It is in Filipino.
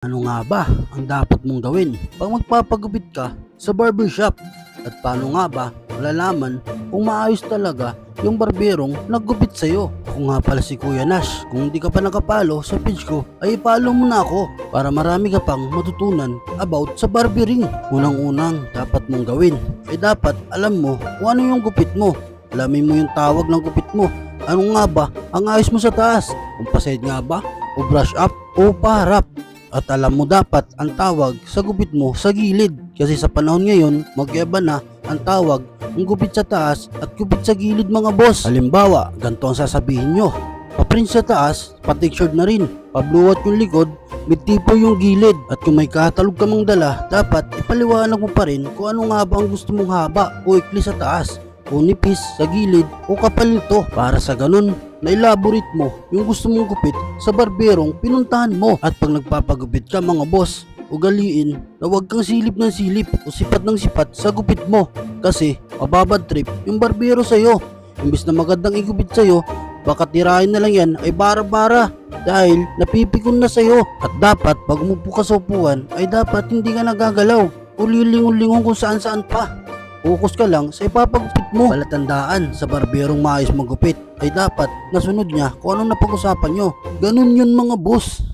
Ano nga ba ang dapat mong gawin pag magpapagupit ka sa barbershop? At paano nga ba malalaman kung maayos talaga yung barberong naggupit sa'yo? Ako nga pala si Kuya Nash. Kung hindi ka pa nakapalo sa page ko, ay follow mo na ako para marami ka pang matutunan about sa barbering. Unang-unang dapat mong gawin ay dapat alam mo kung ano yung gupit mo. Alamin mo yung tawag ng gupit mo. Ano nga ba ang ayos mo sa taas? Kung pa-side nga ba? O brush up? O paharap? At alam mo dapat ang tawag sa gupit mo sa gilid. Kasi sa panahon ngayon, mag-iba na ang tawag ng gupit sa taas at gupit sa gilid mga boss. Halimbawa, ganito ang sasabihin nyo. Pa-print sa taas, pa-textured na rin. Pabluwat yung likod, may tipo yung gilid. At kung may katalog ka mang dala, dapat ipaliwanag mo pa rin kung ano nga ba ang gusto mong haba o ikli sa taas, o nipis sa gilid o kapal nito, para sa ganun na-elaborate mo yung gusto mong gupit sa barberong pinuntahan mo. At pag nagpapagupit ka mga boss, ugaliin na huwag kang silip ng silip o sipat ng sipat sa gupit mo, kasi mababad trip yung barbero sa'yo. Imbis na magandang igupit sa'yo, baka tirahin na lang yan ay bara-bara dahil napipikon na sa'yo. At dapat pag umupo ka sa upuan ay dapat hindi ka nagagalaw o lilingon-lingon kung saan-saan pa. Focus ka lang sa ipapagupit mo. Palatandaan sa barberong maayos magupit ay dapat nasunod niya kung anong napag-usapan nyo. Ganun yun mga boss.